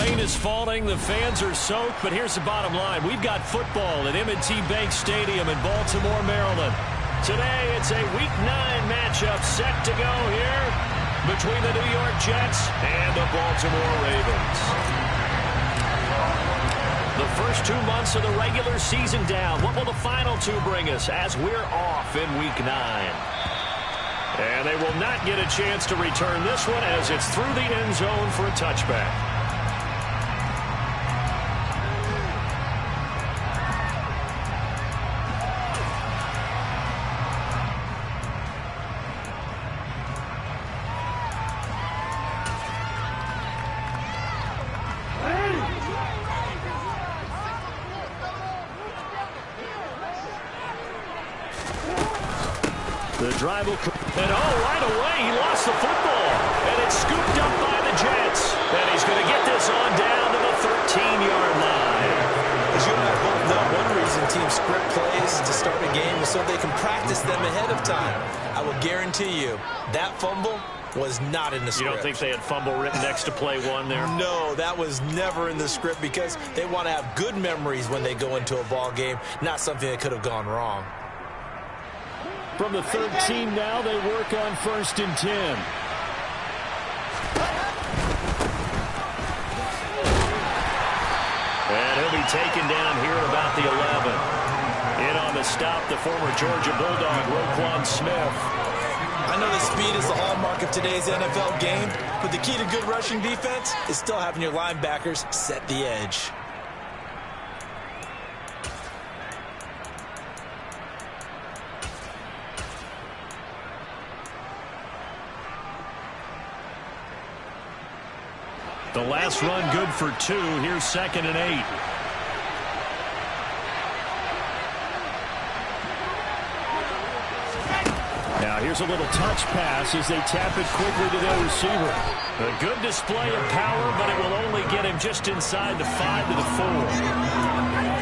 rain is falling, the fans are soaked, but here's the bottom line. We've got football at M&T Bank Stadium in Baltimore, Maryland. Today, it's a Week 9 matchup set to go here between the New York Jets and the Baltimore Ravens. The first 2 months of the regular season down. What will the final 2 bring us as we're off in Week 9? And they will not get a chance to return this one as it's through the end zone for a touchback. The drive will... And right away, he lost the football. And it's scooped up by the Jets. And he's going to get this on down to the 13-yard line. As you and I both know, one reason teams script plays to start a game is so they can practice them ahead of time. I will guarantee you, that fumble was not in the script. You don't think they had fumble written next to play 1 there? No, that was never in the script because they want to have good memories when they go into a ball game, not something that could have gone wrong. From the 13 now, they work on 1st and 10. And he'll be taken down here at about the 11. In on the stop, the former Georgia Bulldog, Roquan Smith. I know that speed is the hallmark of today's NFL game, but the key to good rushing defense is still having your linebackers set the edge. The last run good for 2. Here's 2nd and 8. Now here's a little touch pass as they tap it quickly to their receiver. A good display of power, but it will only get him just inside the 5 to the 4.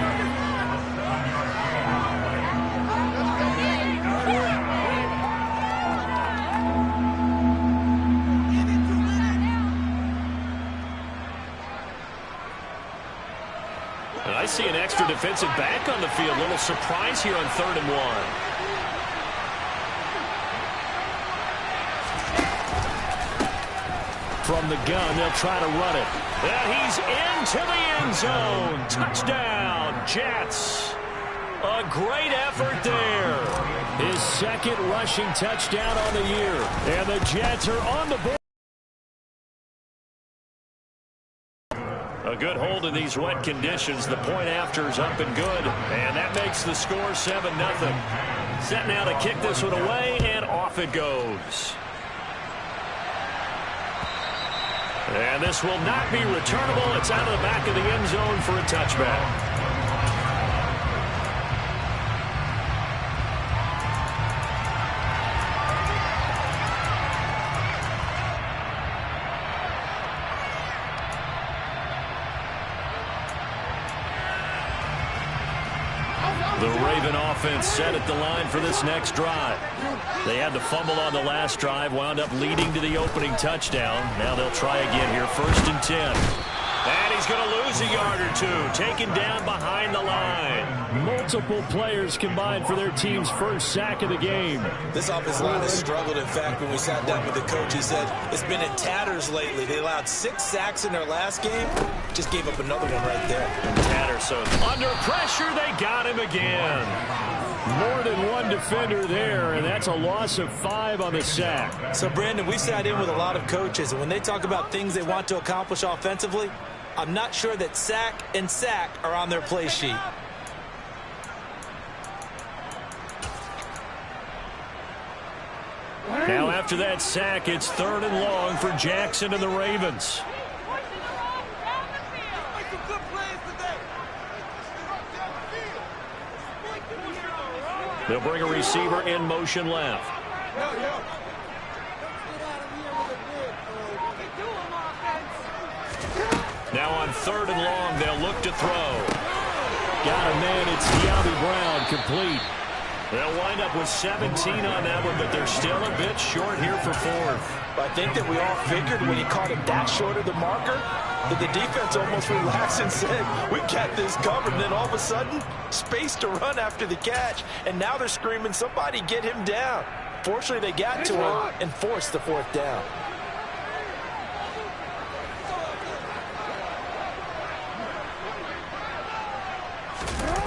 I see an extra defensive back on the field. Little surprise here on 3rd and 1. From the gun, they'll try to run it. And he's into the end zone. Touchdown, Jets. A great effort there. His 2nd rushing touchdown on the year. And the Jets are on the board. A good hold in these wet conditions. The point after is up and good. And that makes the score 7-0. Set now to kick this one away, and off it goes. And this will not be returnable. It's out of the back of the end zone for a touchback. The Raven offense set at the line for this next drive. They had the fumble on the last drive, wound up leading to the opening touchdown. Now they'll try again here, 1st and 10. And he's going to lose a yard or 2, taken down behind the line. Multiple players combined for their team's first sack of the game. This offensive line has struggled. In fact, when we sat down with the coach, he said it's been in tatters lately. They allowed 6 sacks in their last game. Just gave up another one right there. In tatters, so under pressure, they got him again. More than one defender there, and that's a loss of 5 on the sack. So, Brandon, we sat in with a lot of coaches, and when they talk about things they want to accomplish offensively, I'm not sure that sack and sack are on their play sheet. Now after that sack, it's 3rd and long for Jackson and the Ravens. They'll bring a receiver in motion left. Now on 3rd and long, they'll look to throw. Got a man, it's De'Ami Brown, complete. They'll wind up with 17 on that one, but they're still a bit short here for 4th. I think that we all figured when he caught it that short of the marker that the defense almost relaxed and said, we got this covered. And then all of a sudden, space to run after the catch. And now they're screaming, somebody get him down. Fortunately, they got to him and forced the fourth down.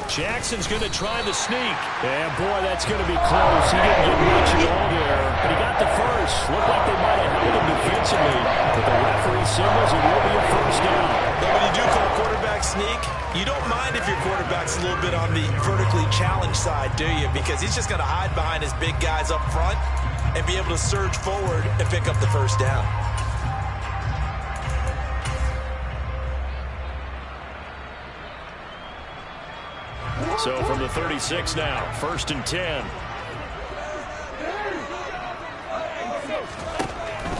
Jackson's going to try the sneak. And, boy, that's going to be close. He didn't get much at all there, but he got the first. Looked like they might have held him defensively, but the referee signals it will be a first down. But when you do call quarterback sneak, you don't mind if your quarterback's a little bit on the vertically challenged side, do you? Because he's just going to hide behind his big guys up front and be able to surge forward and pick up the first down. So from the 36 now, 1st and 10.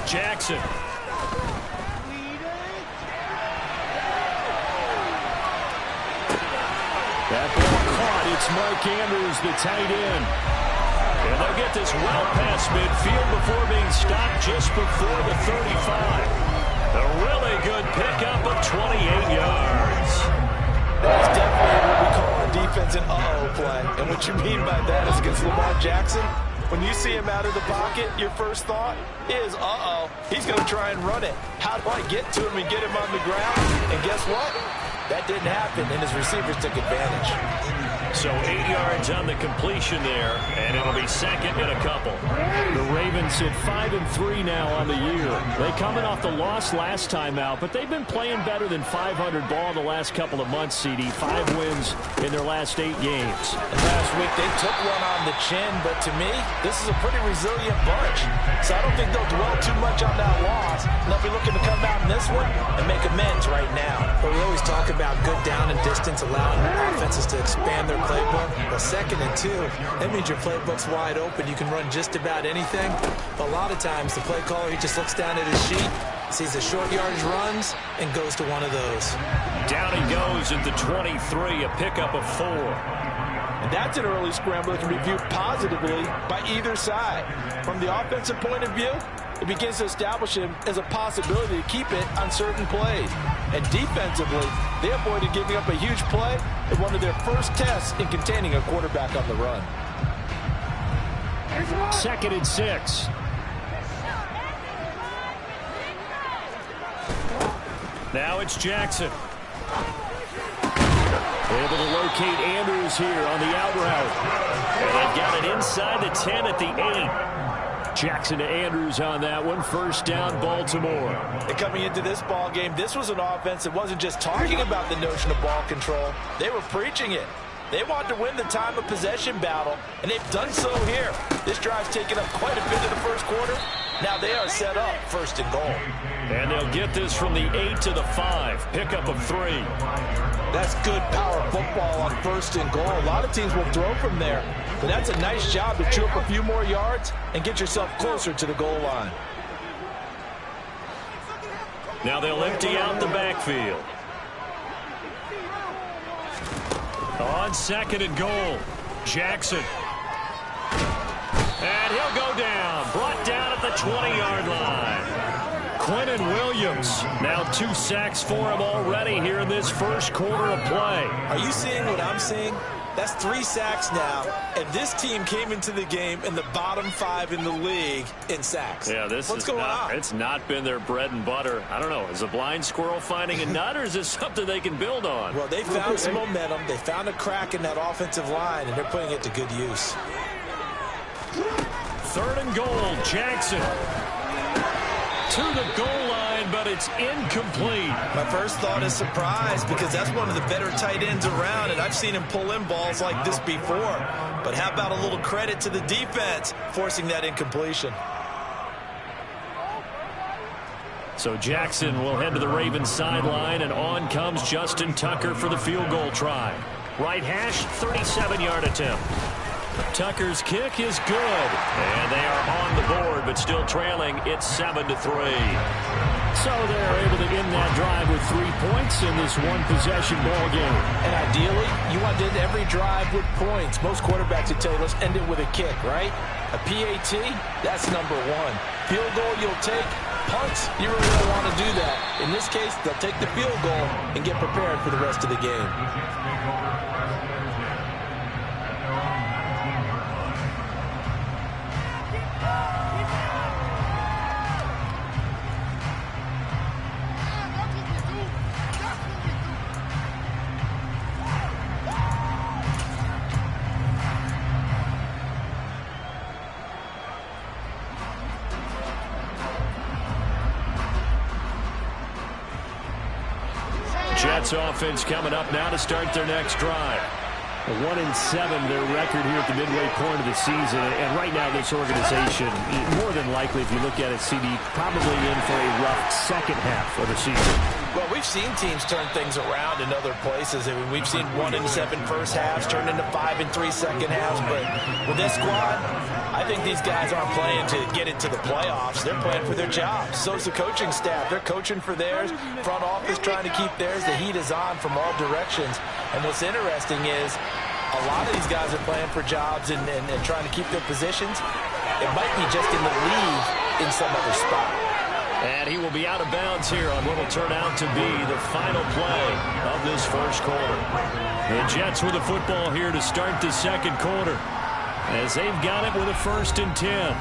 Jackson. That ball caught. It's Mark Andrews, the tight end. And they'll get this well past midfield before being stopped just before the 35. A really good pickup of 28 yards. That's definitely what we call our defense an uh-oh play. And what you mean by that is against Lamar Jackson, when you see him out of the pocket, your first thought is, uh-oh, he's going to try and run it. How do I get to him and get him on the ground? And guess what? That didn't happen, and his receivers took advantage. So 8 yards on the completion there, and it'll be second and a couple. The Ravens sit 5-3 now on the year. They coming off the loss last time out, but they've been playing better than 500 ball the last couple of months, CD. 5 wins in their last 8 games. And last week they took one on the chin, but to me, this is a pretty resilient bunch. So I don't think they'll dwell too much on that loss. And they'll be looking to come out in this one and make amends right now. But we always talk about good down and distance, allowing offenses to expand their playbook. Well, 2nd and 2, that means your playbook's wide open. You can run just about anything. But a lot of times, the play caller, he just looks down at his sheet, sees the short yardage runs, and goes to one of those. Down he goes at the 23, a pickup of 4. And that's an early scramble that can be viewed positively by either side. From the offensive point of view, it begins to establish him as a possibility to keep it on certain plays. And defensively, they avoided giving up a huge play in one of their first tests in containing a quarterback on the run. 2nd and 6. Now it's Jackson. Able to locate Andrews here on the out route. And they've got it inside the 10 at the 8. Jackson to Andrews on that one. First down, Baltimore. And coming into this ball game, this was an offense that wasn't just talking about the notion of ball control. They were preaching it. They wanted to win the time of possession battle, and they've done so here. This drive's taken up quite a bit of the first quarter. Now they are set up 1st and goal. And they'll get this from the 8 to the 5. Pickup of 3. That's good power football on 1st and goal. A lot of teams will throw from there. But that's a nice job to chew up a few more yards and get yourself closer to the goal line. Now they'll empty out the backfield. On 2nd and goal, Jackson. And he'll go down. Brought down at the 20-yard line. Quinnen Williams. Now 2 sacks for him already here in this first quarter of play. Are you seeing what I'm seeing? That's 3 sacks now, and this team came into the game in the bottom 5 in the league in sacks. Yeah, what's going on? It's not been their bread and butter. I don't know. Is a blind squirrel finding a nut, or is this something they can build on? Well, they found some momentum. They found a crack in that offensive line, and they're putting it to good use. 3rd and goal, Jackson. To the goal line, but it's incomplete. My first thought is surprise, because that's one of the better tight ends around, and I've seen him pull in balls like this before. But how about a little credit to the defense forcing that incompletion? So Jackson will head to the Ravens sideline, and on comes Justin Tucker for the field goal try. Right hash, 37-yard attempt. Tucker's kick is good, and they are on the board, but still trailing. It's 7-3. So they're able to end that drive with 3 points in this one-possession ball game. And ideally, you want to end every drive with points. Most quarterbacks would tell you, let's end it with a kick, right? A PAT, that's number one. Field goal you'll take. Punts, you really don't want to do that. In this case, they'll take the field goal and get prepared for the rest of the game. Jets offense coming up now to start their next drive. 1-7 their record here at the midway point of the season. And right now this organization, more than likely if you look at it, CD, probably in for a rough second half of the season. Well, we've seen teams turn things around in other places. I mean, we've seen 1-7 first halves turn into 5-3 second halves. But with this squad, I think these guys aren't playing to get into the playoffs. They're playing for their jobs. So is the coaching staff. They're coaching for theirs. Front office trying to keep theirs. The heat is on from all directions. And what's interesting is a lot of these guys are playing for jobs and trying to keep their positions. It might be just in the league in some other spot. And he will be out of bounds here on what will turn out to be the final play of this first quarter. The Jets with the football here to start the second quarter, as they've got it with a 1st and 10.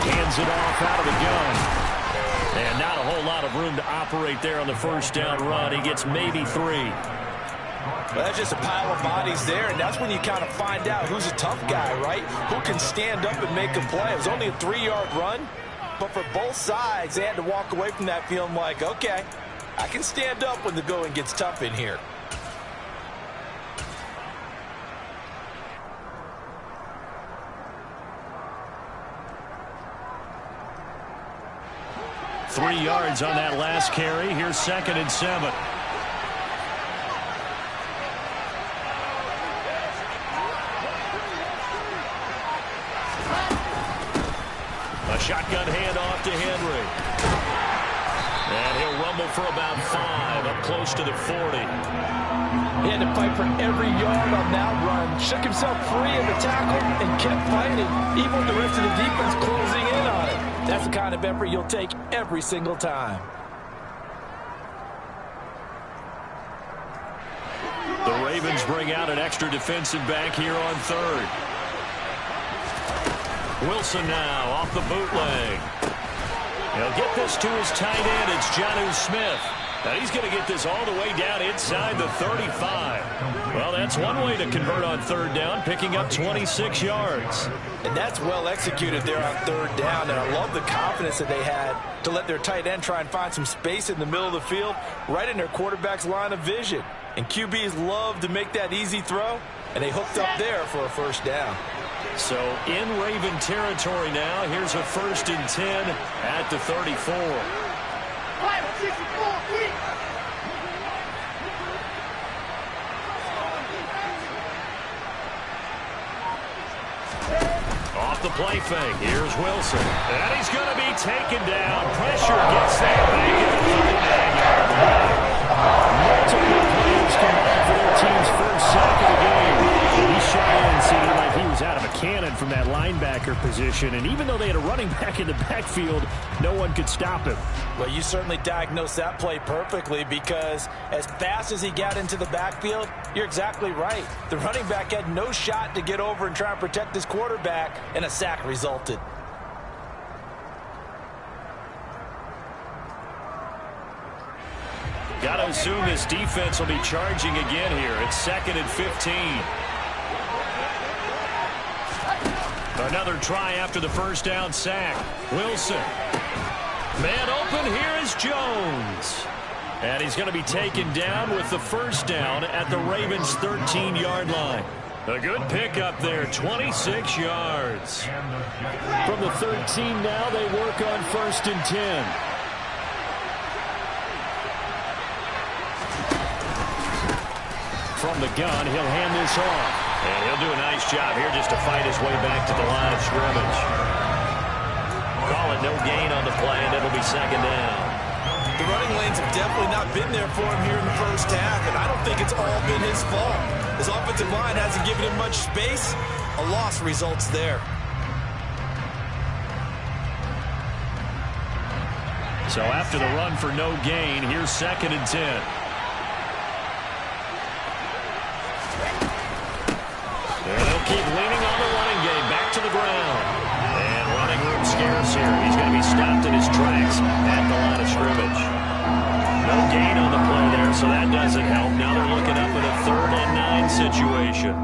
Hands it off out of the gun. And not a whole lot of room to operate there on the first down run. He gets maybe 3. Well, that's just a pile of bodies there, and that's when you kind of find out who's a tough guy, right? Who can stand up and make a play. It was only a 3-yard run, but for both sides, they had to walk away from that feeling like, okay, I can stand up when the going gets tough in here. Three yards on that last carry. Here's 2nd and 7. A shotgun handoff to Henry. And he'll rumble for about 5, up close to the 40. He had to fight for every yard on that run. Shook himself free of the tackle and kept fighting, even with the rest of the defense closing in on it. That's the kind of effort you'll take every single time. The Ravens bring out an extra defensive back here on 3rd. Wilson now off the bootleg. He'll get this to his tight end. It's Jonnu Smith. Now he's going to get this all the way down inside the 35. Well, that's one way to convert on 3rd down, picking up 26 yards. And that's well executed there on 3rd down. And I love the confidence that they had to let their tight end try and find some space in the middle of the field, right in their quarterback's line of vision. And QBs love to make that easy throw, and they hooked up there for a 1st down. So in Raven territory now, here's a 1st and 10 at the 34. Off the play fake, here's Wilson. And he's going to be taken down. Pressure gets that back at the 39-yard line. Multiple players come back for their team's first sack of the game. He shot in, seeming like he was out of a cannon from that linebacker position. And even though they had a running back in the backfield, no one could stop him. Well, you certainly diagnosed that play perfectly, because as fast as he got into the backfield, you're exactly right. The running back had no shot to get over and try and protect his quarterback, and a sack resulted. Got to assume this defense will be charging again here. It's 2nd and 15. Another try after the 1st down sack. Wilson. Man open, here is Jones. And he's going to be taken down with the 1st down at the Ravens' 13-yard line. A good pickup there, 26 yards. From the 13 now, they work on 1st and 10. From the gun, he'll hand this off. And he'll do a nice job here just to fight his way back to the line of scrimmage. Call it no gain on the play, and it'll be 2nd down. The running lanes have definitely not been there for him here in the first half, and I don't think it's all been his fault. His offensive line hasn't given him much space. A loss results there. So after the run for no gain, here's 2nd and 10. And they'll keep leaning on the running game. Back to the ground. And running room scarce here. He's going to be stopped in his tracks at the line of scrimmage. No gain on the play there, so that doesn't help. Now they're looking up at a 3rd and 9 situation.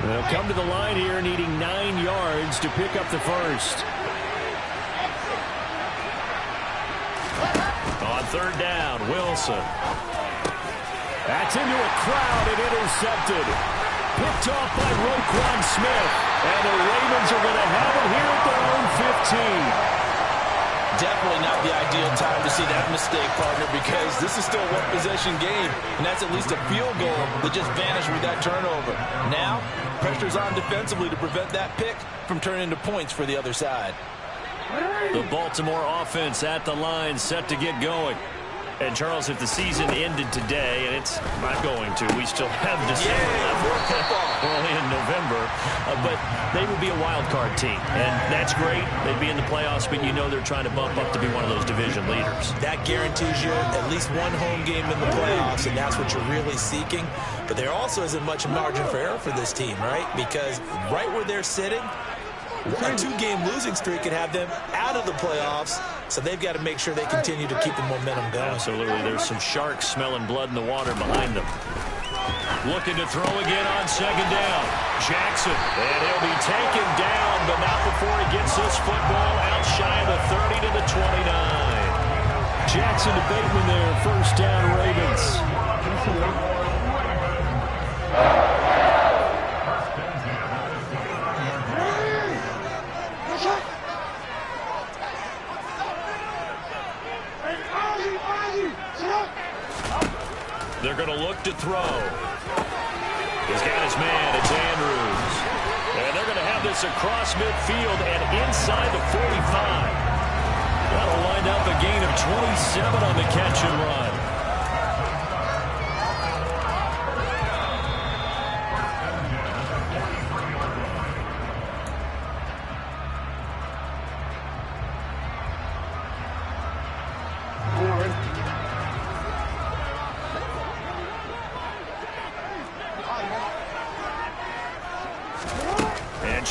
They'll come to the line here needing 9 yards to pick up the first. On 3rd down, Wilson. That's into a crowd and intercepted. Picked off by Roquan Smith. And the Ravens are going to have it here at their own 15. Definitely not the ideal time to see that mistake, partner, because this is still a one-possession game, and that's at least a field goal that just vanished with that turnover. Now, pressure's on defensively to prevent that pick from turning into points for the other side. The Baltimore offense at the line, set to get going. And, Charles, if the season ended today, and it's not going to, we still have December left. We're only in November. But they would be a wild card team. And that's great. They'd be in the playoffs, but you know they're trying to bump up to be one of those division leaders. That guarantees you at least one home game in the playoffs, and that's what you're really seeking. But there also isn't much margin for error for this team, right? Because right where they're sitting, a 2-game losing streak could have them out of the playoffs, so they've got to make sure they continue to keep the momentum going. Absolutely. There's some sharks smelling blood in the water behind them. Looking to throw again on 2nd down. Jackson, and he'll be taken down, but not before he gets this football out shy of the 30 to the 29. Jackson to Bateman there, 1st down Ravens. They're going to look to throw. He's got his man. It's Andrews. And they're going to have this across midfield and inside the 45. That'll wind up a gain of 27 on the catch and run.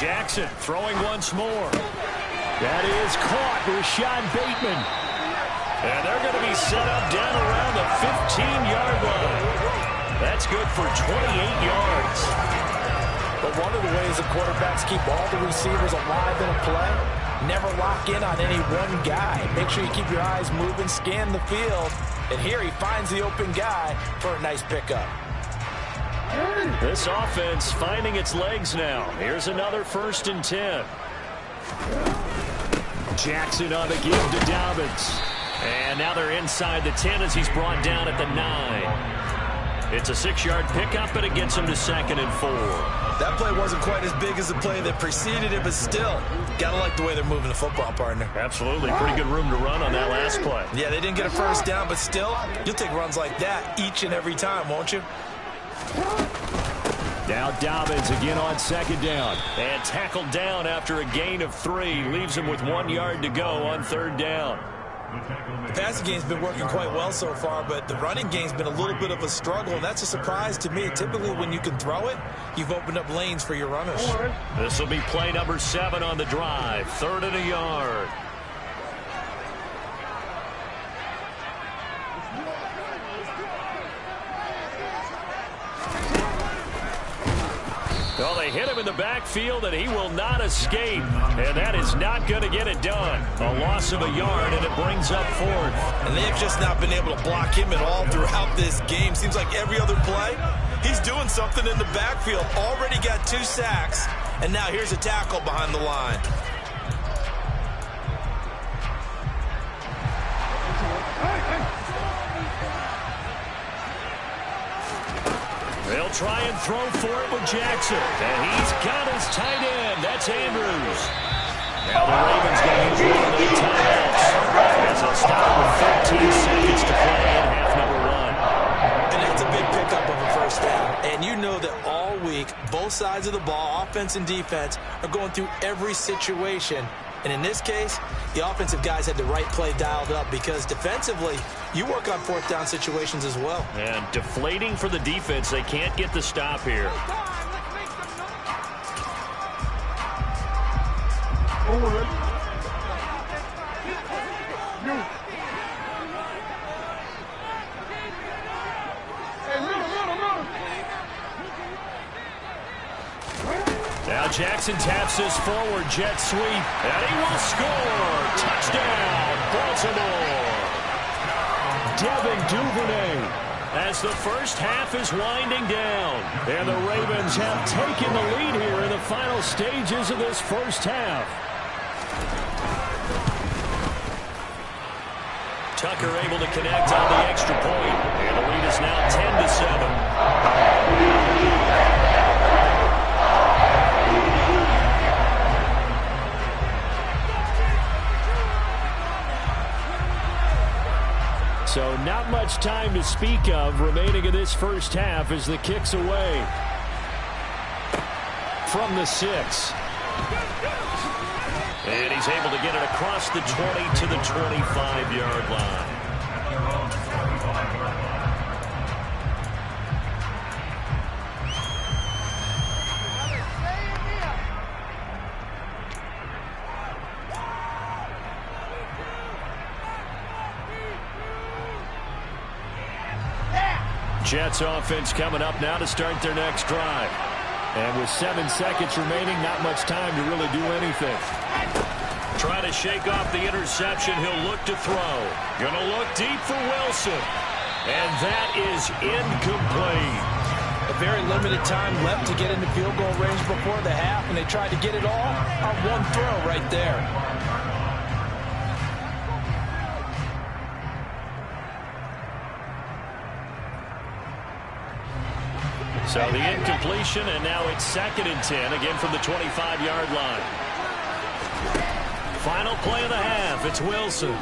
Jackson throwing once more. That is caught. Rashad Bateman. And they're going to be set up down around the 15-yard line. That's good for 28 yards. But one of the ways the quarterbacks keep all the receivers alive in a play, never lock in on any one guy. Make sure you keep your eyes moving, scan the field. And here he finds the open guy for a nice pickup. This offense finding its legs now. Here's another 1st and 10. Jackson on the give to Dobbins. And now they're inside the 10 as he's brought down at the 9. It's a 6-yard pickup, but it gets him to 2nd and 4. That play wasn't quite as big as the play that preceded it, but still, gotta like the way they're moving the football, partner. Absolutely. Pretty good room to run on that last play. Yeah, they didn't get a 1st down, but still, you'll take runs like that each and every time, won't you? Now Dobbins again on 2nd down. And tackled down after a gain of 3. Leaves him with 1 yard to go on 3rd down. The passing game's been working quite well so far, but the running game's been a little bit of a struggle, and that's a surprise to me. Typically, when you can throw it, you've opened up lanes for your runners. This will be play number 7 on the drive. 3rd and a yard. Well, they hit him in the backfield, and he will not escape. And that is not going to get it done. A loss of a yard, and it brings up fourth. And they've just not been able to block him at all throughout this game. Seems like every other play, he's doing something in the backfield. Already got 2 sacks, and now here's a tackle behind the line. They'll try and throw for it with Jackson. And he's got his tight end. That's Andrews. Now the Ravens going to use one of their timeouts as they'll stop with 13 seconds to play in half number 1. And that's a big pickup of a first down. And you know that all week, both sides of the ball, offense and defense, are going through every situation. And in this case, the offensive guys had the right play dialed up because defensively, you work on 4th down situations as well. And deflating for the defense. They can't get the stop here. Now Jackson taps his forward jet sweep, and he will score. Touchdown, Baltimore. Devin Duvernay as the first half is winding down. And the Ravens have taken the lead here in the final stages of this first half. Tucker able to connect on the extra point. And the lead is now 10-7. So not much time to speak of remaining in this first half as the kick's away from the 6. And he's able to get it across the 20 to the 25-yard line. Jets offense coming up now to start their next drive. And with 7 seconds remaining, not much time to really do anything. Trying to shake off the interception. He'll look to throw. Going to look deep for Wilson. And that is incomplete. A very limited time left to get into field goal range before the half, and they tried to get it all on one throw right there. So the incompletion, and now it's 2nd and 10, again from the 25-yard line. Final play of the half, it's Wilson.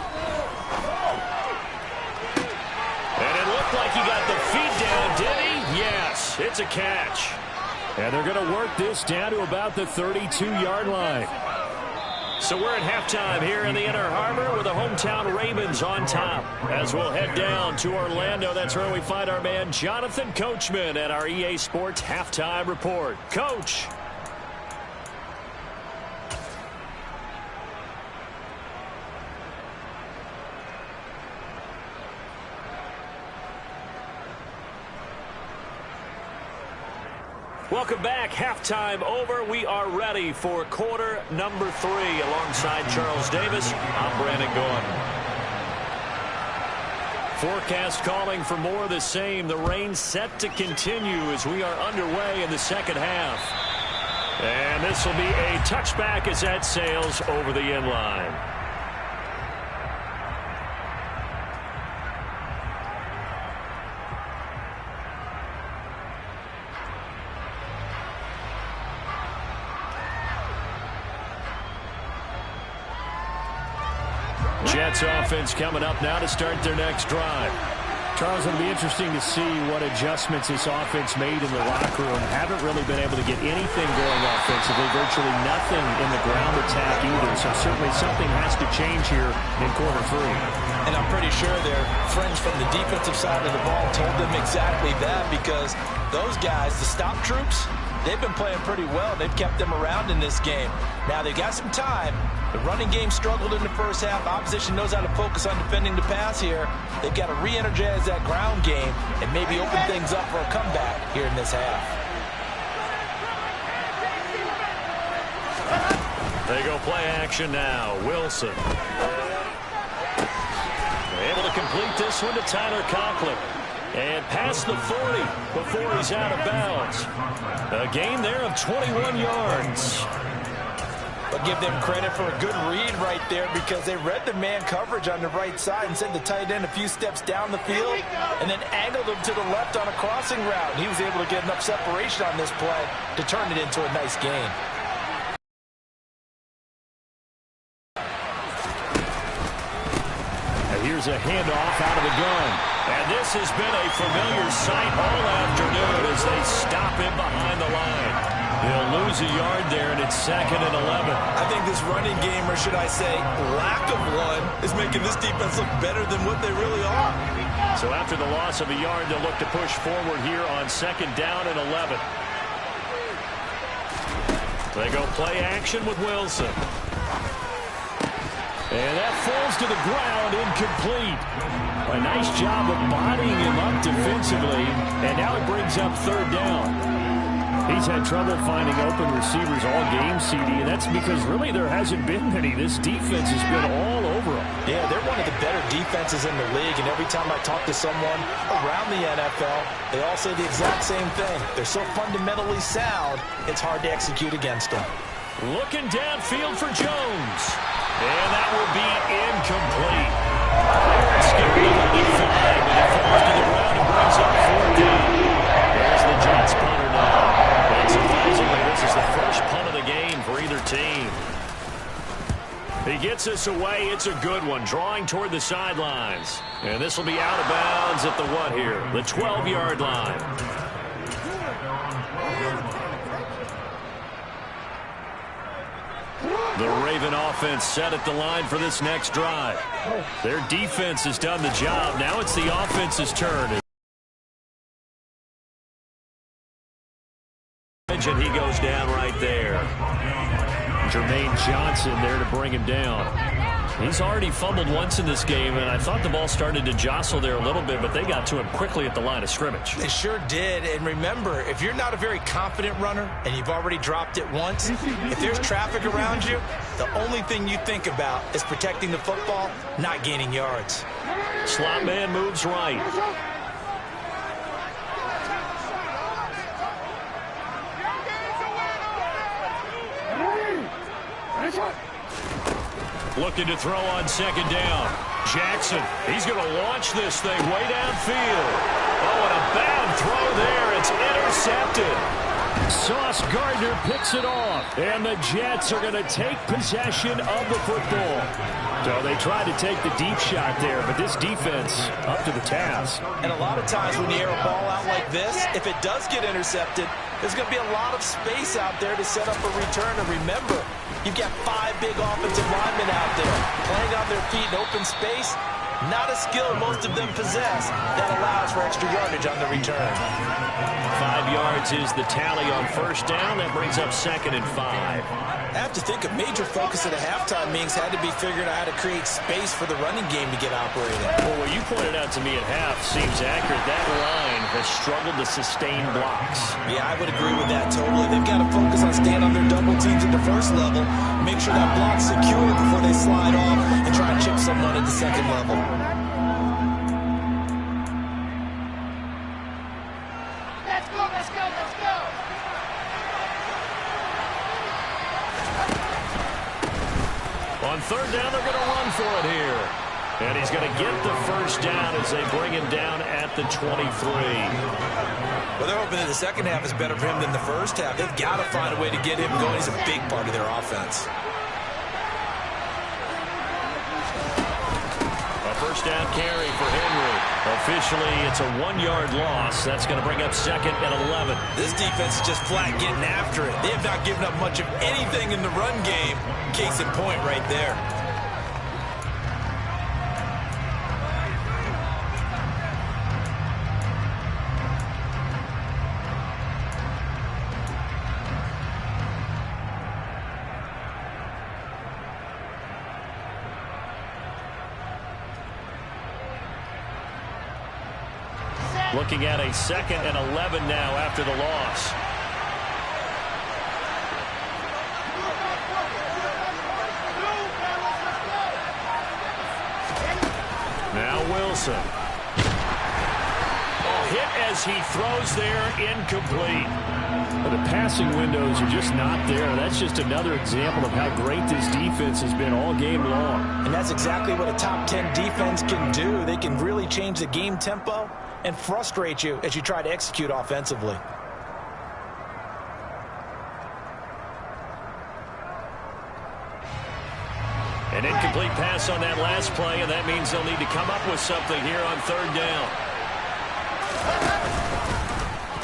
And it looked like he got the feet down, did he? Yes, it's a catch. And they're going to work this down to about the 32-yard line. So we're at halftime here in the Inner Harbor with the hometown Ravens on top. As we'll head down to Orlando, that's where we find our man Jonathan Coachman at our EA Sports Halftime Report. Coach. Welcome back. Halftime over. We are ready for quarter number 3. Alongside Charles Davis, I'm Brandon Gaudin. Forecast calling for more of the same. The rain set to continue as we are underway in the second half. And this will be a touchback as that sails over the end line. Jets offense coming up now to start their next drive. Charles, it'll be interesting to see what adjustments this offense made in the locker room. Haven't really been able to get anything going offensively. Virtually nothing in the ground attack either. So certainly something has to change here in quarter 3. And I'm pretty sure their friends from the defensive side of the ball told them exactly that, because those guys, the stop troops, they've been playing pretty well. They've kept them around in this game. Now they've got some time. The running game struggled in the first half. Opposition knows how to focus on defending the pass here. They've got to re-energize that ground game and maybe open things up for a comeback here in this half. They go play action now. Wilson. Able to complete this one to Tyler Conklin. And past the 40 before he's out of bounds. A gain there of 21 yards. But give them credit for a good read right there because they read the man coverage on the right side and sent the tight end a few steps down the field and then angled him to the left on a crossing route. And he was able to get enough separation on this play to turn it into a nice gain. And here's a handoff out of the gun. And this has been a familiar sight all afternoon as they stop him behind the line. They'll lose a yard there, and it's 2nd and 11. I think this running game, or should I say lack of one, is making this defense look better than what they really are. So after the loss of a yard, they'll look to push forward here on 2nd down and 11. They go play action with Wilson. And that falls to the ground, incomplete. A nice job of bodying him up defensively, and now it brings up 3rd down. He's had trouble finding open receivers all game, CD, and that's because really there hasn't been many. This defense has been all over them. Yeah, they're one of the better defenses in the league, and every time I talk to someone around the NFL, they all say the exact same thing. They're so fundamentally sound, it's hard to execute against them. Looking downfield for Jones. And that will be incomplete. Skipping to the 5, and it falls to the ground and brings up 4th down. There's the Jets punter now. And surprisingly, this is the first punt of the game for either team. He gets us away. It's a good one, drawing toward the sidelines. And this will be out of bounds at the what here? The 12-yard line. The Raven offense set at the line for this next drive. Their defense has done the job. Now it's the offense's turn. And he goes down right there. Jermaine Johnson there to bring him down. He's already fumbled once in this game, and I thought the ball started to jostle there a little bit, but they got to him quickly at the line of scrimmage. They sure did, and remember, if you're not a very confident runner and you've already dropped it once, if there's traffic around you, the only thing you think about is protecting the football, not gaining yards. Slot man moves right. Looking to throw on 2nd down. Jackson, he's going to launch this thing way downfield. Oh, and a bad throw there. It's intercepted. Sauce Gardner picks it off. And the Jets are going to take possession of the football. So they tried to take the deep shot there, but this defense up to the task. And a lot of times when you air a ball out like this, if it does get intercepted, there's going to be a lot of space out there to set up a return. And remember, you've got 5 big offensive linemen out there playing on their feet in open space. Not a skill most of them possess that allows for extra yardage on the return. 5 yards is the tally on 1st down. That brings up 2nd and 5. I have to think a major focus at a halftime meetings had to be figuring out how to create space for the running game to get operating. Well, what you pointed out to me at half seems accurate. That line has struggled to sustain blocks. Yeah, I would agree with that totally. They've got to focus on staying on their double teams at the first level, make sure that block's secure before they slide off and try and chip someone at the second level. Let's go. On 3rd down, they're going to run for it here. And he's going to get the 1st down as they bring him down at the 23. Well, they're hoping that the second half is better for him than the first half. They've got to find a way to get him going. He's a big part of their offense. A 1st down carry for Henry. Officially, it's a 1-yard loss. That's going to bring up 2nd and 11. This defense is just flat getting after it. They have not given up much of anything in the run game. Case in point right there. Looking at a 2nd and 11 now after the loss. Wilson. Hit as he throws there, incomplete. Well, the passing windows are just not there. That's just another example of how great this defense has been all game long. And that's exactly what a top 10 defense can do. They can really change the game tempo and frustrate you as you try to execute offensively. An incomplete pass on that last play, and that means they'll need to come up with something here on third down.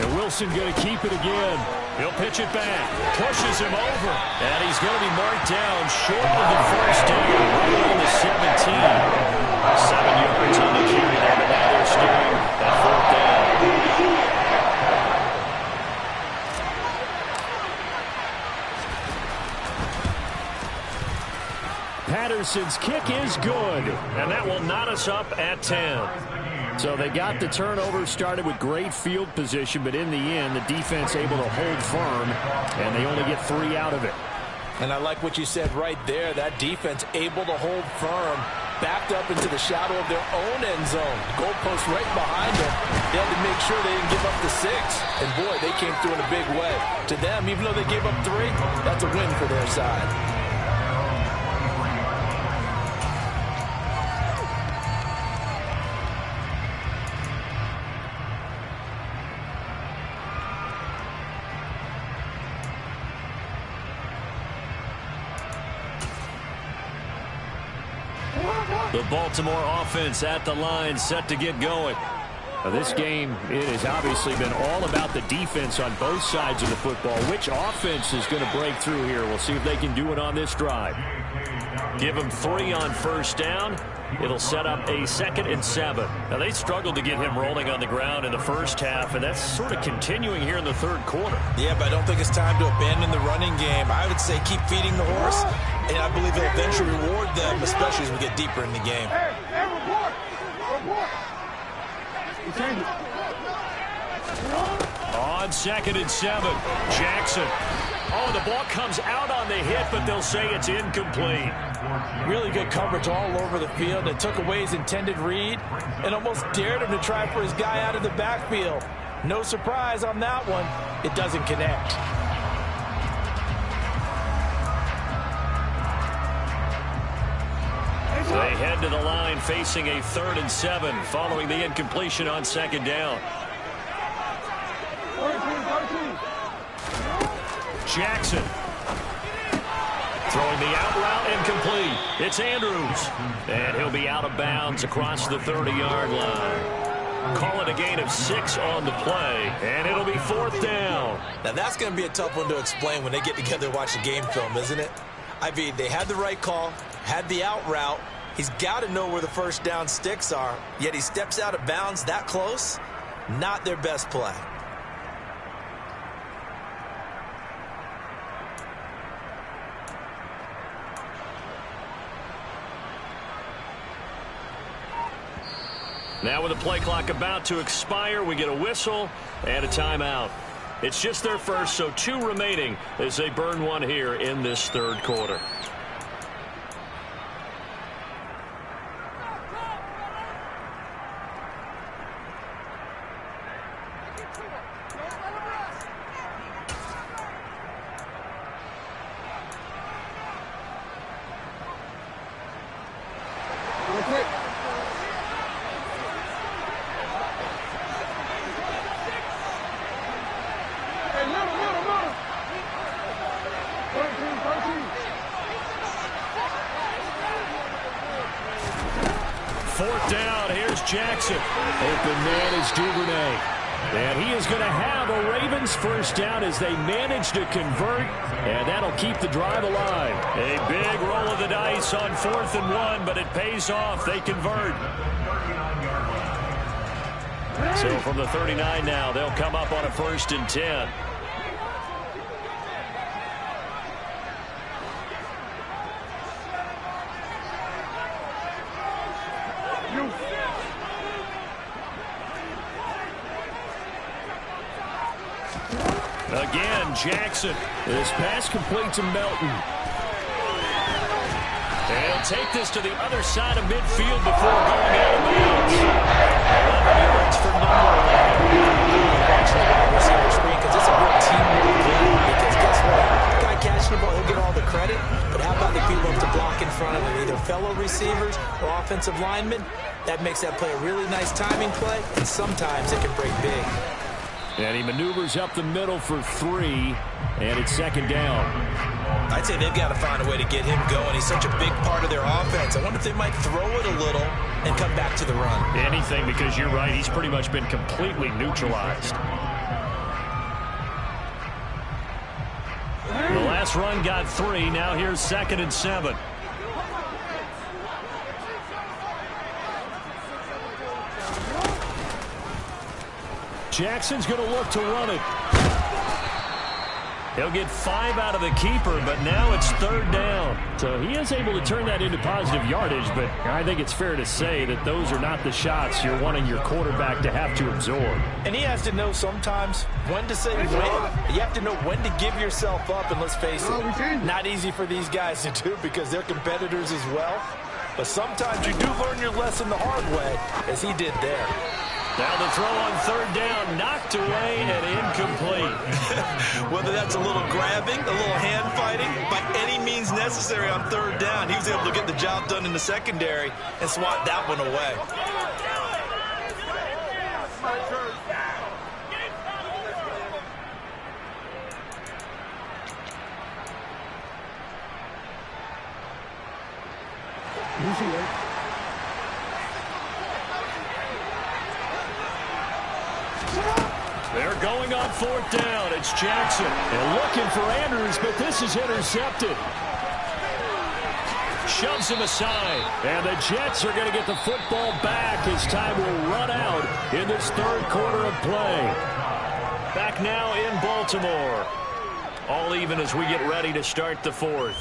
And Wilson going to keep it again. He'll pitch it back, pushes him over, and he's going to be marked down short of the first down, right around the 17. 7 yards on the carry there, but now they're steering at fourth down. Patterson's kick is good. And that will knot us up at 10. So they got the turnover started with great field position, but in the end, the defense able to hold firm, and they only get 3 out of it. And I like what you said right there. That defense able to hold firm, backed up into the shadow of their own end zone. Goalpost right behind them. They had to make sure they didn't give up the 6. And boy, they came through in a big way. To them, even though they gave up 3, that's a win for their side. The Baltimore offense at the line, set to get going. Now, this game, it has obviously been all about the defense on both sides of the football. Which offense is going to break through here? We'll see if they can do it on this drive. Give them 3 on first down. It'll set up a 2nd and 7. Now, they struggled to get him rolling on the ground in the first half, and that's sort of continuing here in the third quarter. Yeah, but I don't think it's time to abandon the running game. I would say keep feeding the horse, and I believe it'll eventually reward them, especially as we get deeper in the game. Hey, report! On 2nd and 7, Jackson. Oh, the ball comes out on the hit, but they'll say it's incomplete. Really good coverage all over the field. It took away his intended read and almost dared him to try for his guy out of the backfield. No surprise on that one. It doesn't connect. They head to the line facing a 3rd and 7 following the incompletion on 2nd down. Jackson. Throwing the out route incomplete. It's Andrews. And he'll be out of bounds across the 30-yard line. Call it a gain of 6 on the play. And it'll be 4th down. Now that's going to be a tough one to explain when they get together and watch the game film, isn't it? I mean, they had the right call, had the out route. He's got to know where the first down sticks are, yet he steps out of bounds that close. Not their best play. Now with the play clock about to expire, we get a whistle and a timeout. It's just their first, so 2 remaining as they burn 1 here in this 3rd quarter. Jackson. Open man is Duvernay. And he is going to have a Ravens first down as they manage to convert. And that'll keep the drive alive. A big roll of the dice on 4th and 1, but it pays off. They convert. So from the 39 now, they'll come up on a 1st and 10. Again, Jackson. This pass complete to Melton. They'll take this to the other side of midfield before going out of bounds. 11 yards for number 11. Watching the wide receiver screen because it's a real teamwork game. Because guess what? The guy catching the ball, he'll get all the credit. But how about the people up to block in front of him, either fellow receivers or offensive linemen? That makes that play a really nice timing play, and sometimes it can break big. And he maneuvers up the middle for 3, and it's second down. I'd say they've got to find a way to get him going. He's such a big part of their offense. I wonder if they might throw it a little and come back to the run. Anything, because you're right. He's pretty much been completely neutralized. The last run got 3. Now here's 2nd and 7. Jackson's going to look to run it. He'll get 5 out of the keeper, but now it's 3rd down. So he is able to turn that into positive yardage, but I think it's fair to say that those are not the shots you're wanting your quarterback to have to absorb. And he has to know sometimes when to say when. You have to know when to give yourself up, and let's face it, not easy for these guys to do because they're competitors as well. But sometimes you do learn your lesson the hard way, as he did there. Now the throw on 3rd down, knocked away and incomplete. Whether that's a little grabbing, a little hand fighting, by any means necessary on 3rd down, he was able to get the job done in the secondary and swat that one away. They're going on 4th down. It's Jackson. And looking for Andrews, but this is intercepted. Shoves him aside. And the Jets are going to get the football back as time will run out in this 3rd quarter of play. Back now in Baltimore. All even as we get ready to start the 4th.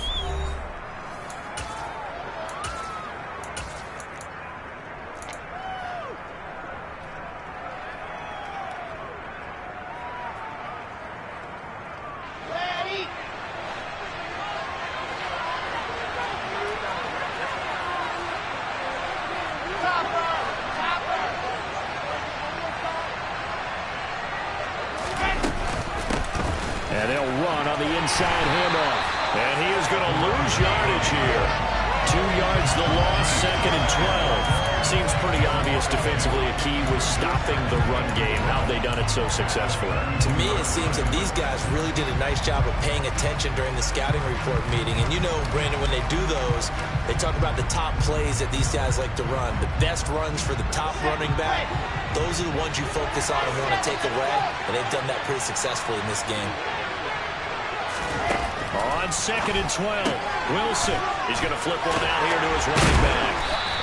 And they'll run on the inside handoff. And he is going to lose yardage here. 2 yards the loss, 2nd and 12. Seems pretty obvious defensively a key was stopping the run game. How have they done it so successfully? To me, it seems that these guys really did a nice job of paying attention during the scouting report meeting. And you know, Brandon, when they do those, they talk about the top plays that these guys like to run. The best runs for the top running back, those are the ones you focus on and want to take away. And they've done that pretty successfully in this game. On 2nd and 12, Wilson. He's going to flip one out here to his running back.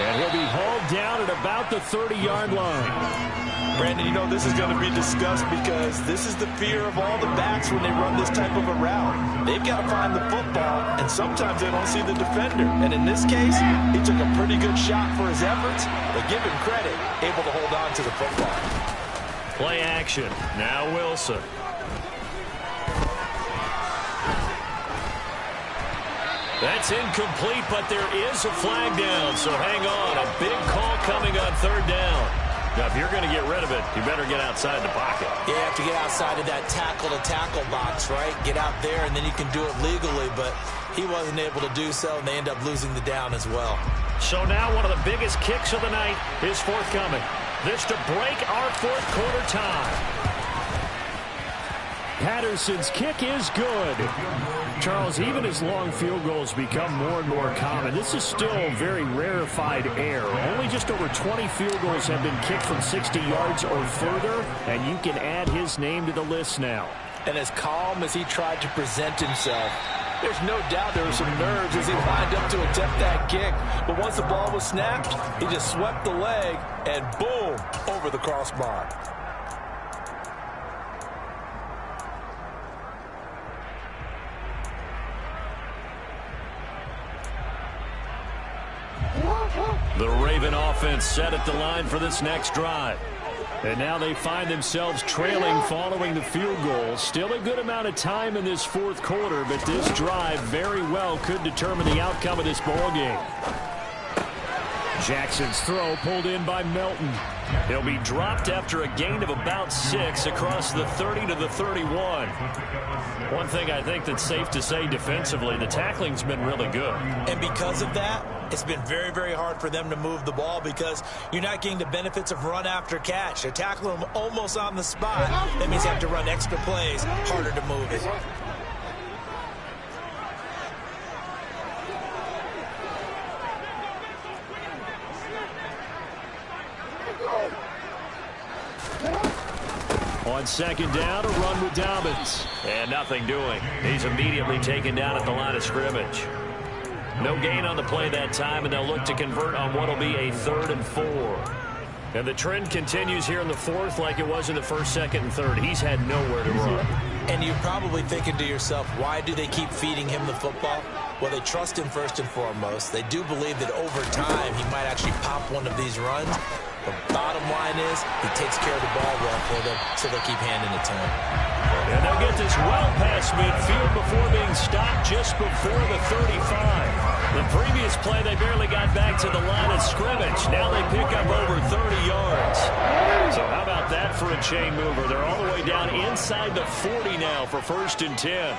And he'll be hauled down at about the 30-yard line. Brandon, you know this is going to be discussed because this is the fear of all the backs when they run this type of a route. They've got to find the football, and sometimes they don't see the defender. And in this case, he took a pretty good shot for his efforts, but give him credit, able to hold on to the football. Play action. Now Wilson. That's incomplete, but there is a flag down, so hang on. A big call coming on 3rd down. Now, if you're going to get rid of it, you better get outside the pocket. You have to get outside of that tackle-to-tackle box, right? Get out there, and then you can do it legally, but he wasn't able to do so, and they end up losing the down as well. So now one of the biggest kicks of the night is forthcoming. This to break our 4th quarter tie. Patterson's kick is good. Charles, even as long field goals become more and more common, this is still very rarefied air. Only just over 20 field goals have been kicked from 60 yards or further, and you can add his name to the list now. And as calm as he tried to present himself, there's no doubt there were some nerves as he lined up to attempt that kick. But once the ball was snapped, he just swept the leg, and boom, over the crossbar. The Raven offense set at the line for this next drive. And now they find themselves trailing following the field goal. Still a good amount of time in this fourth quarter, but this drive very well could determine the outcome of this ball game. Jackson's throw pulled in by Melton. He'll be dropped after a gain of about 6 across the 30 to the 31. One thing I think that's safe to say defensively, the tackling's been really good. And because of that, it's been very, very hard for them to move the ball because you're not getting the benefits of run after catch. They're tackling them almost on the spot. That means you have to run extra plays, harder to move it. On second down, a run with Dobbins. And nothing doing. He's immediately taken down at the line of scrimmage. No gain on the play that time, and they'll look to convert on what will be a 3rd and 4. And the trend continues here in the fourth like it was in the first, second, and third. He's had nowhere to run. And you're probably thinking to yourself, why do they keep feeding him the football? Well, they trust him first and foremost. They do believe that over time he might actually pop one of these runs. The bottom line is he takes care of the ball well for them, so they'll keep handing it to him. And they'll get this well past midfield before being stopped just before the 35. The previous play, they barely got back to the line of scrimmage. Now they pick up over 30 yards. So how about that for a chain mover? They're all the way down inside the 40 now for 1st and 10.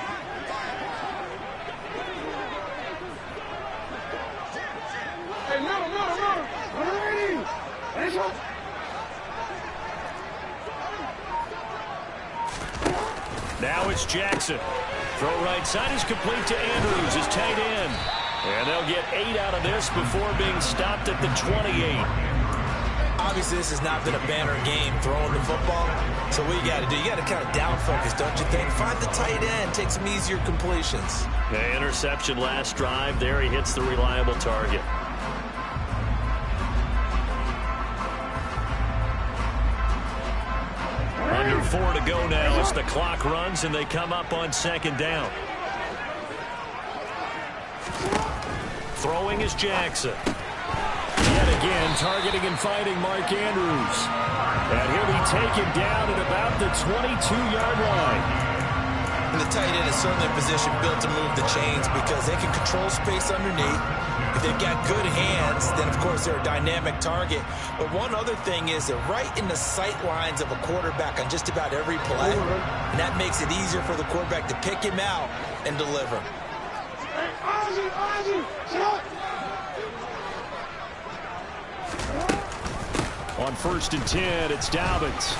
Now it's Jackson. Throw right side is complete to Andrews, his tight end. And they'll get 8 out of this before being stopped at the 28. Obviously, this has not been a banner game throwing the football. So what you got to do, you got to kind of down focus, don't you think? Find the tight end, take some easier completions. The interception last drive. There he hits the reliable target. Under 4 to go now as the clock runs and they come up on second down. Throwing is Jackson. Yet again, targeting and fighting Mark Andrews. And he'll be taken down at about the 22-yard line. And the tight end is certainly a position built to move the chains because they can control space underneath. If they've got good hands, then, of course, they're a dynamic target. But one other thing is they're right in the sight lines of a quarterback on just about every play. And that makes it easier for the quarterback to pick him out and deliver. On 1st and 10, it's Dobbins.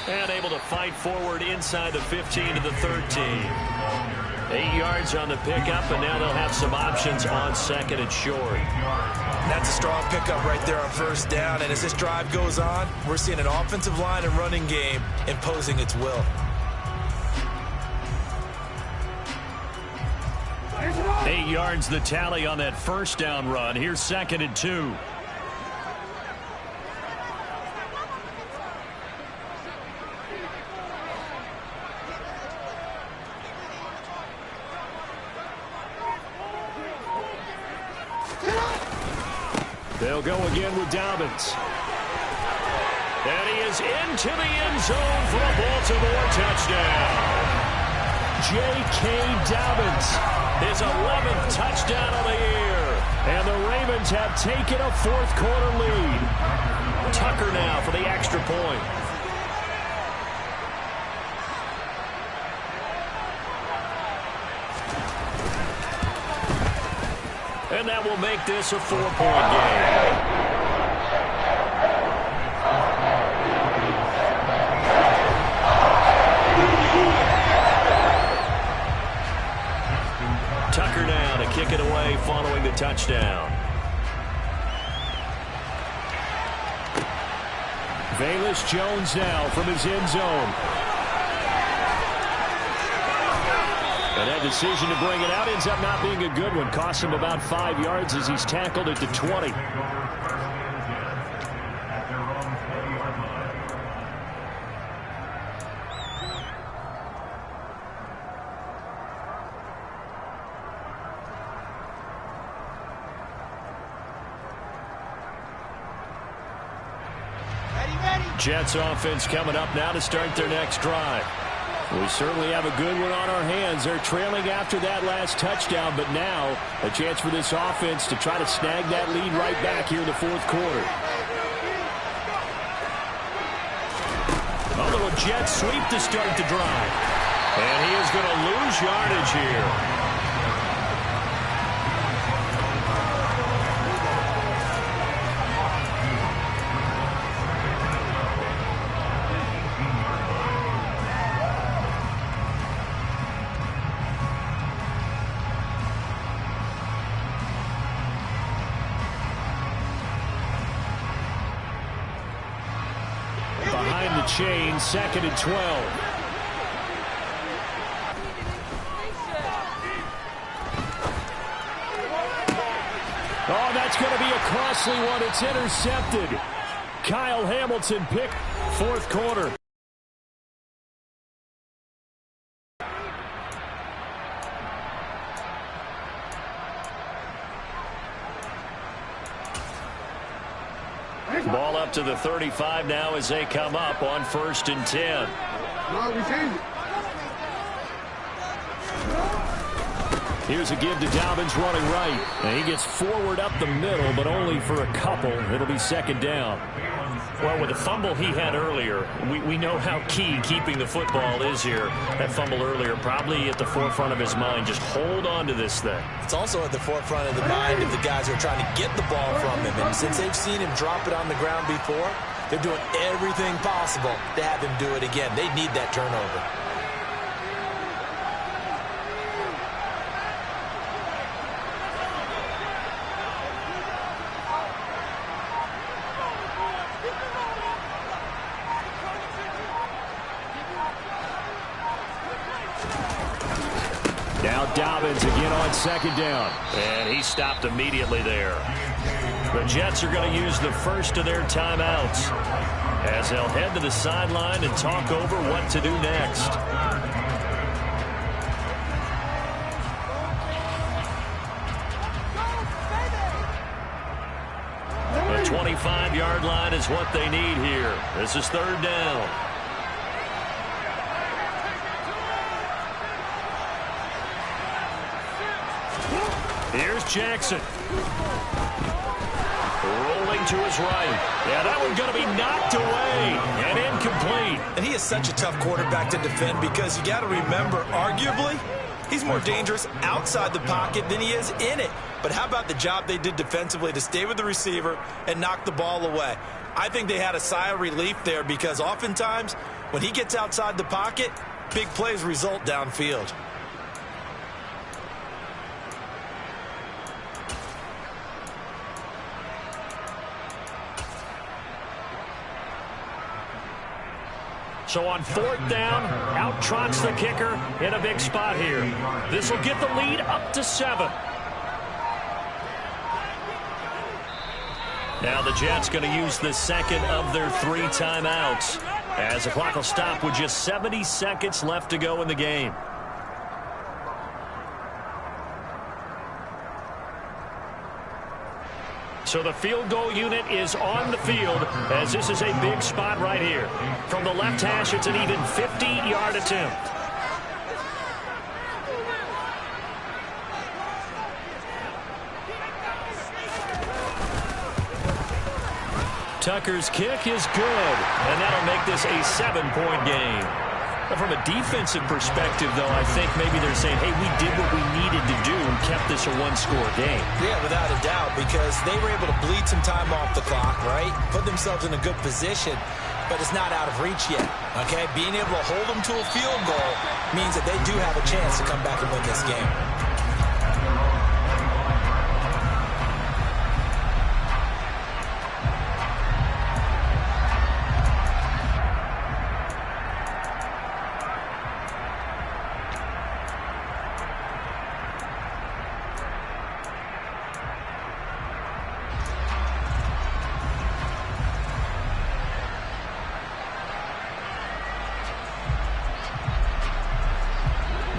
And able to fight forward inside the 15 to the 13. 8 yards on the pickup, and now they'll have some options on 2nd and short. That's a strong pickup right there on 1st down. And as this drive goes on, we're seeing an offensive line and running game imposing its will. 8 yards the tally on that 1st down run. Here's 2nd and 2. They'll go again with Dobbins. And he is into the end zone for a Baltimore touchdown. J.K. Dobbins, his 11th touchdown of the year. And the Ravens have taken a 4th quarter lead. Tucker now for the extra point. And that will make this a 4-point game. Tucker now to kick it away following the touchdown. Velus Jones now from his end zone. And that decision to bring it out ends up not being a good one. Costs him about 5 yards as he's tackled at the 20. Ready, ready. Jets offense coming up now to start their next drive. We certainly have a good one on our hands. They're trailing after that last touchdown, but now a chance for this offense to try to snag that lead right back here in the fourth quarter. A little jet sweep to start the drive. And he is going to lose yardage here. Behind the chain, 2nd and 12. Oh, that's going to be a costly one. It's intercepted. Kyle Hamilton picked, fourth quarter. Ball up to the 35 now as they come up on 1st and 10. Here's a give to Dobbins running right. And he gets forward up the middle, but only for a couple. It'll be 2nd down. Well, with the fumble he had earlier, we know how key keeping the football is here. That fumble earlier probably at the forefront of his mind. Just hold on to this thing. It's also at the forefront of the mind of the guys who are trying to get the ball from him. And since they've seen him drop it on the ground before, they're doing everything possible to have him do it again. They need that turnover. Now Dobbins again on 2nd down. And he stopped immediately there. The Jets are going to use the first of their timeouts as they'll head to the sideline and talk over what to do next. The 25-yard line is what they need here. This is 3rd down. Here's Jackson. Rolling to his right. Yeah, that one's going to be knocked away and incomplete. And he is such a tough quarterback to defend because you got to remember, arguably, he's more dangerous outside the pocket than he is in it. But how about the job they did defensively to stay with the receiver and knock the ball away? I think they had a sigh of relief there because oftentimes when he gets outside the pocket, big plays result downfield. So on 4th down, out trots the kicker in a big spot here. This will get the lead up to 7. Now the Jets going to use the 2nd of their 3 timeouts as the clock will stop with just 70 seconds left to go in the game. So the field goal unit is on the field as this is a big spot right here. From the left hash, it's an even 50-yard attempt. Tucker's kick is good, and that'll make this a 7-point game. From a defensive perspective, though, I think maybe they're saying, hey, we did what we needed to do and kept this a 1-score game. Yeah, without a doubt, because they were able to bleed some time off the clock, right? Put themselves in a good position, but it's not out of reach yet, okay? Being able to hold them to a field goal means that they do have a chance to come back and win this game.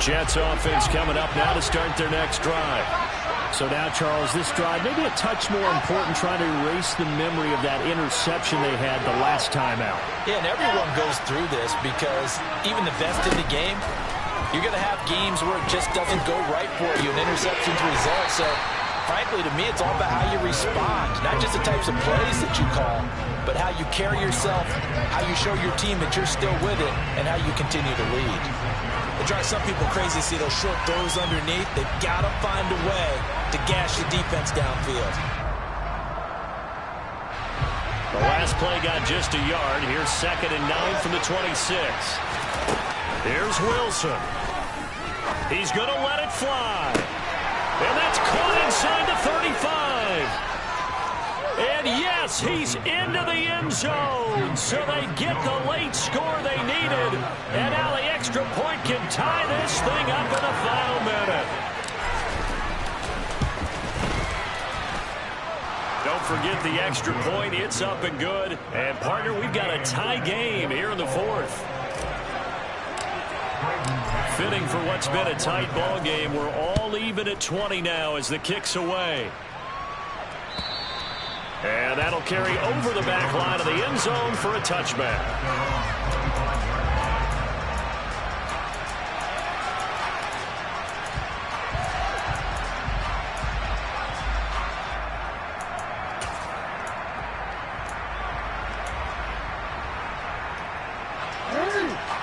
Jets offense coming up now to start their next drive. So now, Charles, this drive maybe a touch more important, trying to erase the memory of that interception they had the last time out. Yeah, and everyone goes through this because even the best in the game, you're going to have games where it just doesn't go right for you, and interceptions result. So, frankly, to me, it's all about how you respond, not just the types of plays that you call, but how you carry yourself, how you show your team that you're still with it, and how you continue to lead. It drives some people crazy to see those short throws underneath. They've got to find a way to gash the defense downfield. The last play got just a yard. Here's 2nd and 9 from the 26. Here's Wilson. He's going to let it fly. And that's caught inside the 35. And yes, he's into the end zone. So they get the late score they needed. And now the extra point can tie this thing up in the final minute. Don't forget the extra point. It's up and good. And, partner, we've got a tie game here in the 4th. Fitting for what's been a tight ball game. We're all even at 20 now as the kick's away. And that'll carry over the back line of the end zone for a touchback.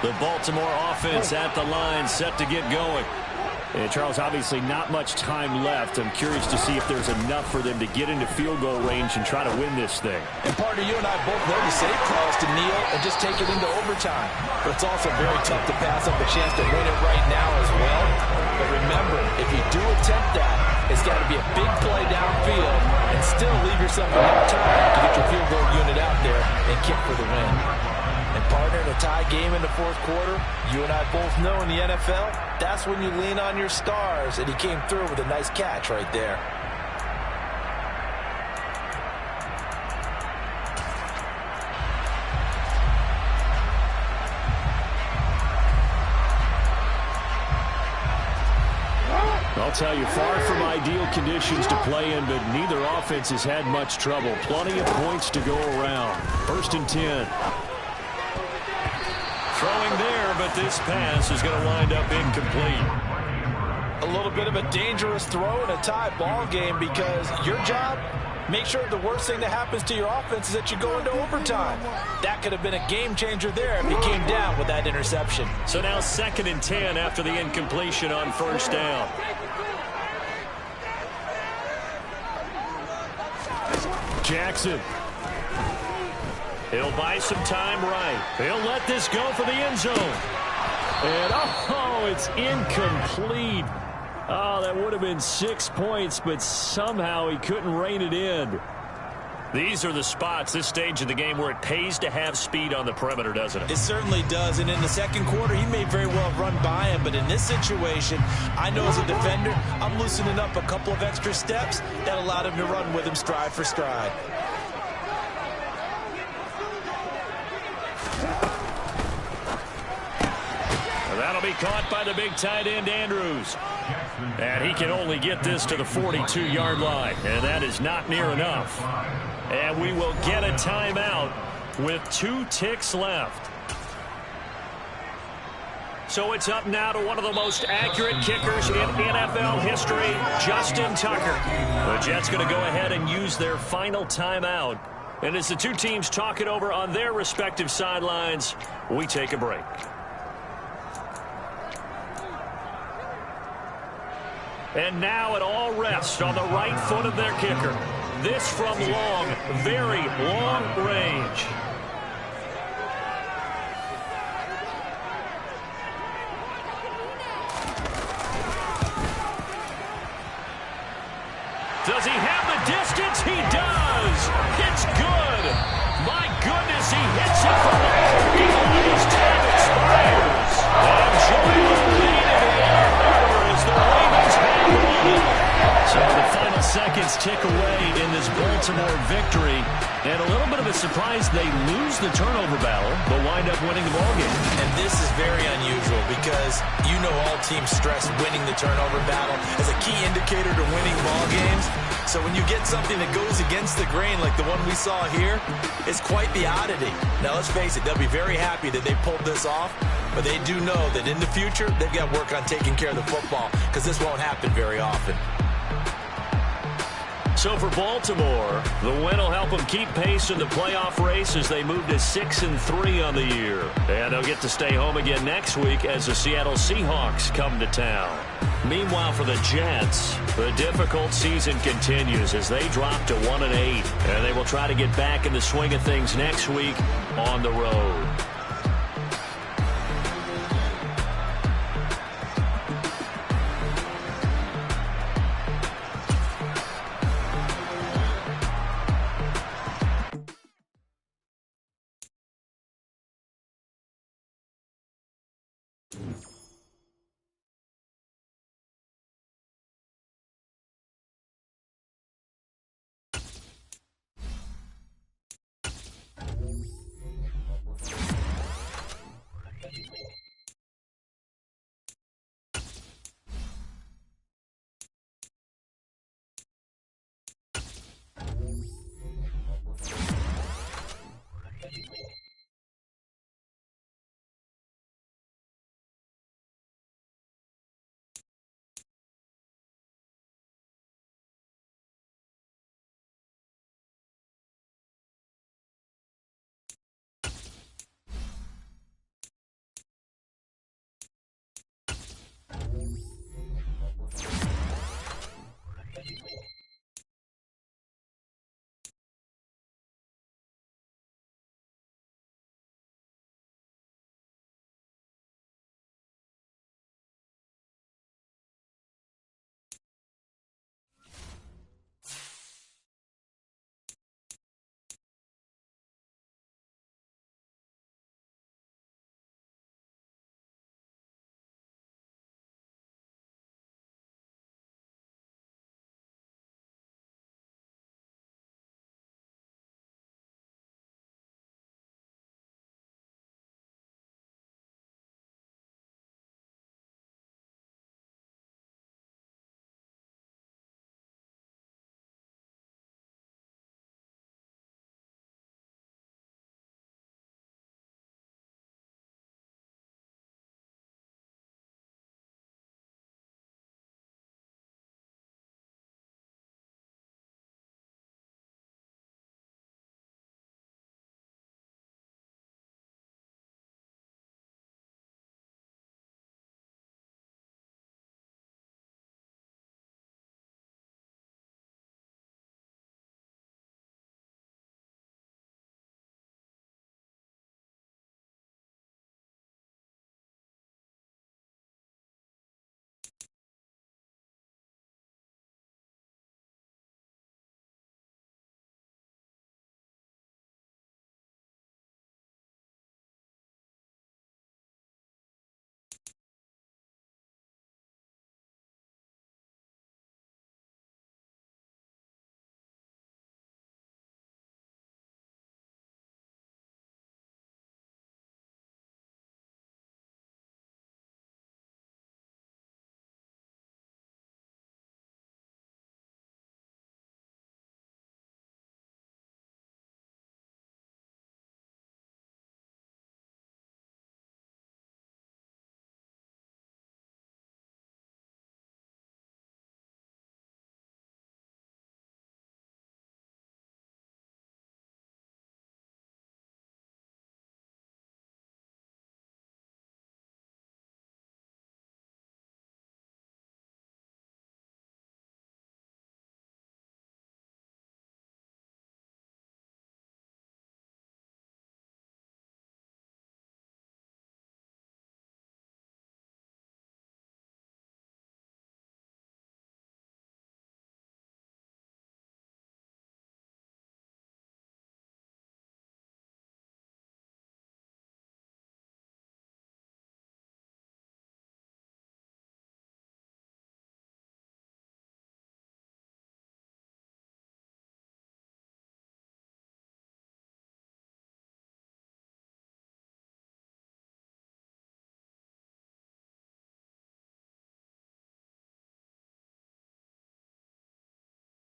The Baltimore offense at the line, set to get going. And Charles, obviously not much time left. I'm curious to see if there's enough for them to get into field goal range and try to win this thing. And partner, you and I both know the safe call is to kneel and just take it into overtime. But it's also very tough to pass up a chance to win it right now as well. But remember, if you do attempt that, it's got to be a big play downfield and still leave yourself enough time to get your field goal unit out there and kick for the win. And partner, in a tie game in the 4th quarter, you and I both know in the NFL, that's when you lean on your stars, and he came through with a nice catch right there. I'll tell you, far from ideal conditions to play in, but neither offense has had much trouble. Plenty of points to go around. 1st and 10. Throwing there, but this pass is going to wind up incomplete. A little bit of a dangerous throw in a tie ball game because your job, make sure the worst thing that happens to your offense is that you go into overtime. That could have been a game changer there if he came down with that interception. So now 2nd and 10 after the incompletion on 1st down. Jackson. He'll buy some time right. He'll let this go for the end zone. And, oh, it's incomplete. Oh, that would have been 6 points, but somehow he couldn't rein it in. These are the spots, this stage of the game, where it pays to have speed on the perimeter, doesn't it? It certainly does, and in the 2nd quarter, he may very well have run by him, but in this situation, I know as a defender, I'm loosening up a couple of extra steps that allowed him to run with him stride for stride. That'll be caught by the big tight end, Andrews. And he can only get this to the 42-yard line, and that is not near enough. And we will get a timeout with 2 ticks left. So it's up now to one of the most accurate kickers in NFL history, Justin Tucker. The Jets going to go ahead and use their final timeout. And as the two teams talk it over on their respective sidelines, we take a break. And now it all rests on the right foot of their kicker. This from long, very long range. Does he have the distance? He does. It's good. My goodness, he hits it from the parking lot as time expires. And Joey will lead in the air as the Ravens hang on. So the final seconds tick away in this Baltimore victory. And a little bit of a surprise, they lose the turnover battle, but wind up winning the ballgame. And this is very unusual because you know all teams stress winning the turnover battle as a key indicator to winning ball games. So when you get something that goes against the grain like the one we saw here, it's quite the oddity. Now let's face it, they'll be very happy that they pulled this off, but they do know that in the future they've got to work on taking care of the football because this won't happen very often. So for Baltimore, the win will help them keep pace in the playoff race as they move to 6-3 on the year. And they'll get to stay home again next week as the Seattle Seahawks come to town. Meanwhile, for the Jets, the difficult season continues as they drop to 1-8. And they will try to get back in the swing of things next week on the road.